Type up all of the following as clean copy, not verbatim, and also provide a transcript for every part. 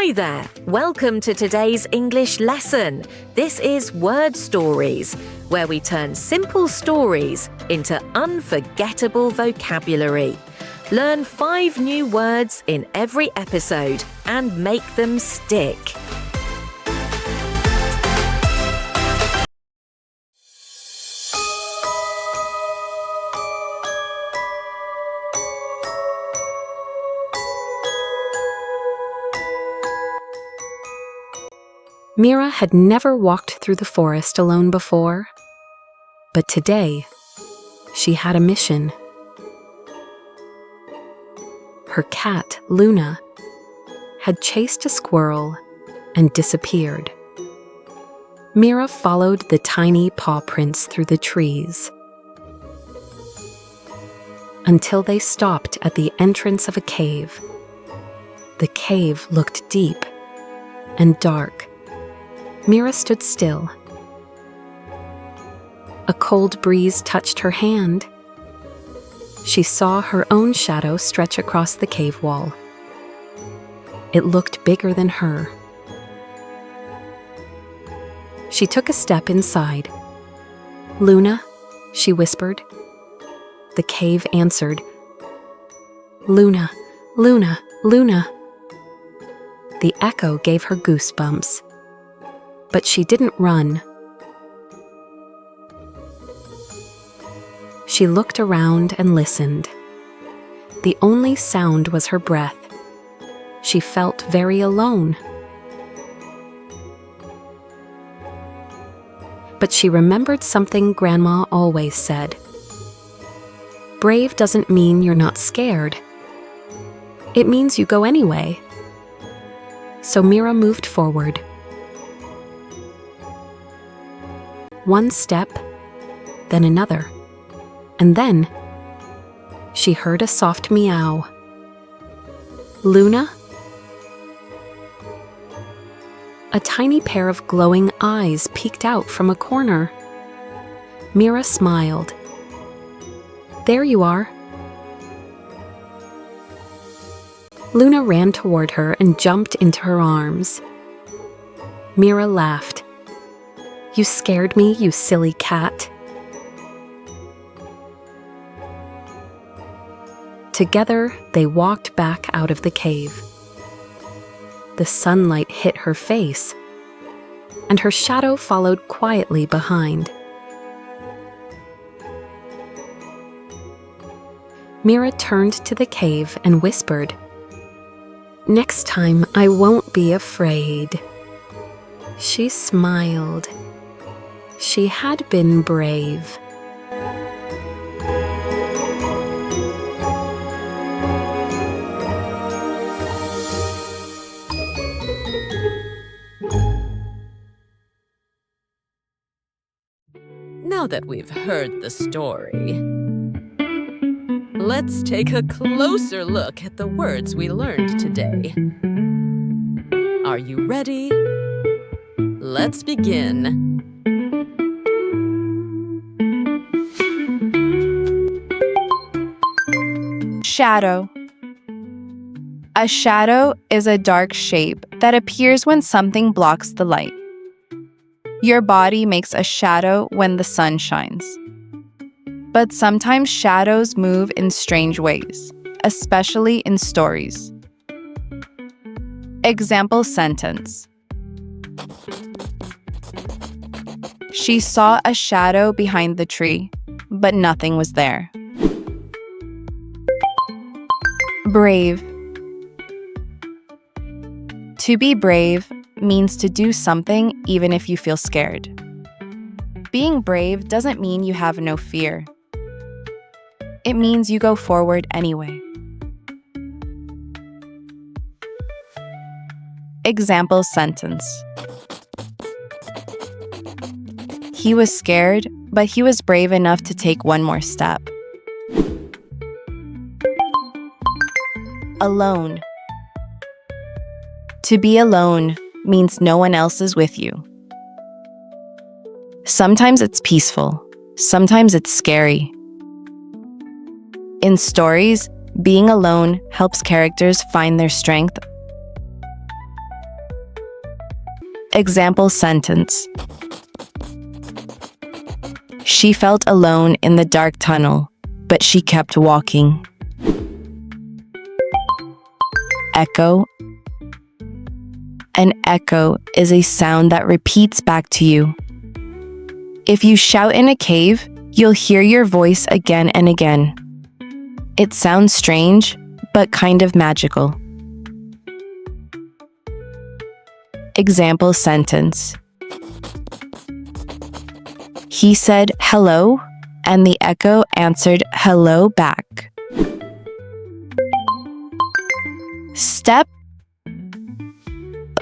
Hi there! Welcome to today's English lesson. This is Word Stories, where we turn simple stories into unforgettable vocabulary. Learn 5 new words in every episode and make them stick. Mira had never walked through the forest alone before, but today she had a mission. Her cat, Luna, had chased a squirrel and disappeared. Mira followed the tiny paw prints through the trees until they stopped at the entrance of a cave. The cave looked deep and dark. Mira stood still. A cold breeze touched her hand. She saw her own shadow stretch across the cave wall. It looked bigger than her. She took a step inside. "Luna," she whispered. The cave answered, "Luna, Luna, Luna." The echo gave her goosebumps. But she didn't run. She looked around and listened. The only sound was her breath. She felt very alone. But she remembered something Grandma always said. Brave doesn't mean you're not scared. It means you go anyway. So Mira moved forward. One step, then another, and then she heard a soft meow. "Luna?" A tiny pair of glowing eyes peeked out from a corner. Mira smiled. "There you are." Luna ran toward her and jumped into her arms. Mira laughed. "You scared me, you silly cat." Together, they walked back out of the cave. The sunlight hit her face, and her shadow followed quietly behind. Mira turned to the cave and whispered, "Next time, I won't be afraid." She smiled. She had been brave. Now that we've heard the story, let's take a closer look at the words we learned today. Are you ready? Let's begin. Shadow. A shadow is a dark shape that appears when something blocks the light. Your body makes a shadow when the sun shines. But sometimes shadows move in strange ways, especially in stories. Example sentence. She saw a shadow behind the tree, but nothing was there. Brave. To be brave means to do something even if you feel scared. Being brave doesn't mean you have no fear. It means you go forward anyway. Example sentence. He was scared, but he was brave enough to take one more step. Alone. To be alone means no one else is with you. Sometimes it's peaceful, sometimes it's scary. In stories, being alone helps characters find their strength Example sentence. She felt alone in the dark tunnel, but she kept walking. Echo. An echo is a sound that repeats back to you. If you shout in a cave, you'll hear your voice again and again. It sounds strange, but kind of magical. Example sentence. He said hello, and the echo answered hello back. Step.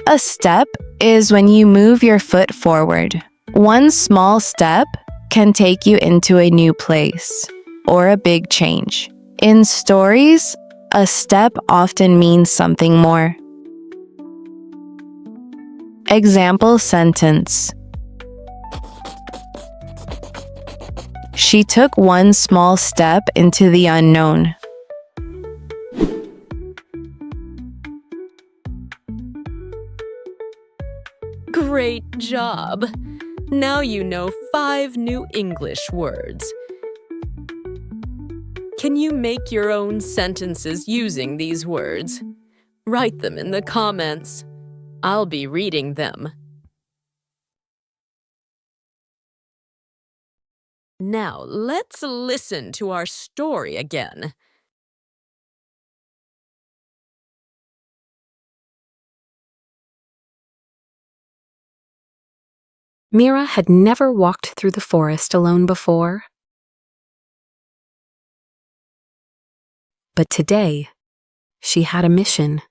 A step is when you move your foot forward. One small step can take you into a new place or a big change. In stories, a step often means something more. Example sentence. She took one small step into the unknown. Great job! Now you know 5 new English words. Can you make your own sentences using these words? Write them in the comments. I'll be reading them. Now, let's listen to our story again. Mira had never walked through the forest alone before. But today, she had a mission.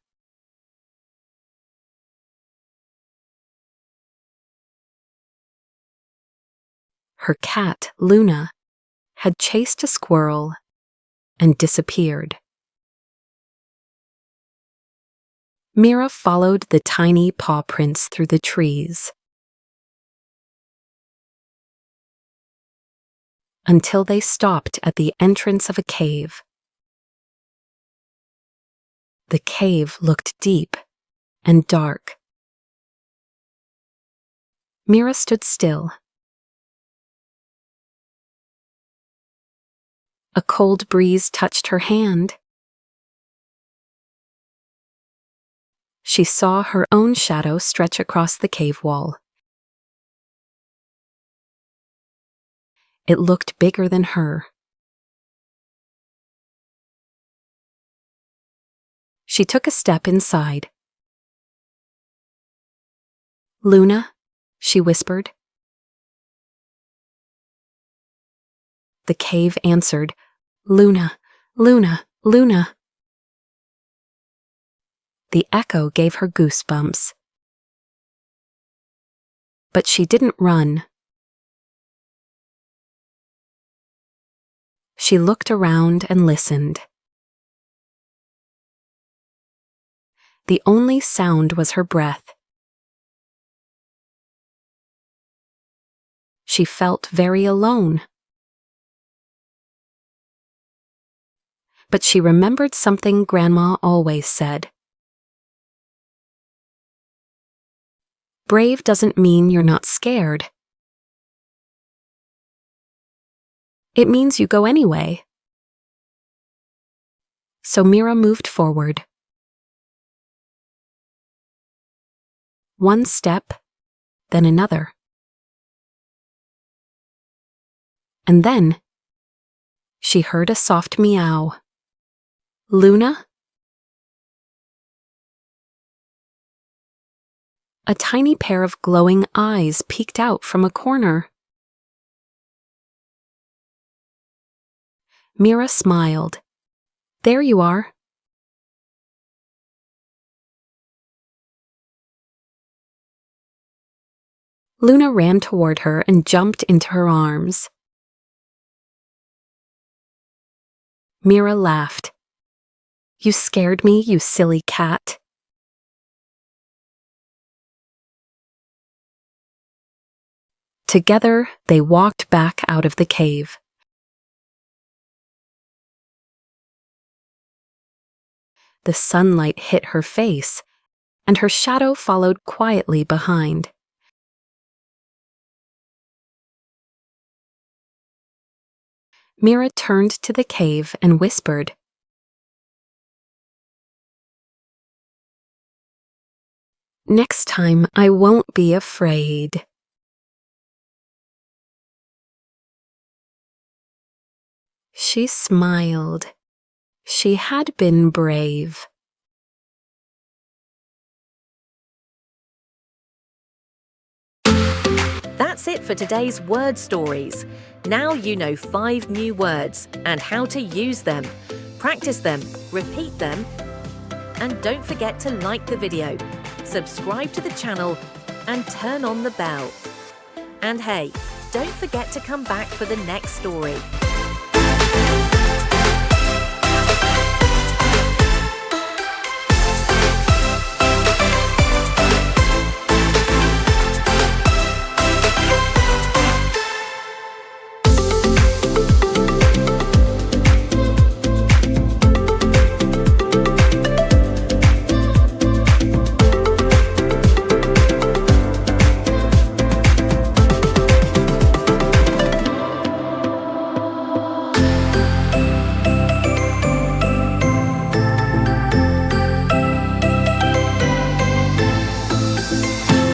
Her cat, Luna, had chased a squirrel and disappeared. Mira followed the tiny paw prints through the trees until they stopped at the entrance of a cave. The cave looked deep and dark. Mira stood still. A cold breeze touched her hand. She saw her own shadow stretch across the cave wall. It looked bigger than her. She took a step inside. "Luna," she whispered. The cave answered, "Luna, Luna, Luna." The echo gave her goosebumps. But she didn't run. She looked around and listened. The only sound was her breath. She felt very alone. But she remembered something Grandma always said. Brave doesn't mean you're not scared. It means you go anyway. So Mira moved forward. One step, then another. And then she heard a soft meow. "Luna?" A tiny pair of glowing eyes peeked out from a corner. Mira smiled. "There you are." Luna ran toward her and jumped into her arms. Mira laughed. "You scared me, you silly cat." Together, they walked back out of the cave. The sunlight hit her face, and her shadow followed quietly behind. Mira turned to the cave and whispered, "Next time I won't be afraid." She smiled. She had been brave. That's it for today's word stories. Now you know 5 new words and how to use them. Practice them, repeat them, and don't forget to like the video, subscribe to the channel, and turn on the bell. And hey, don't forget to come back for the next story.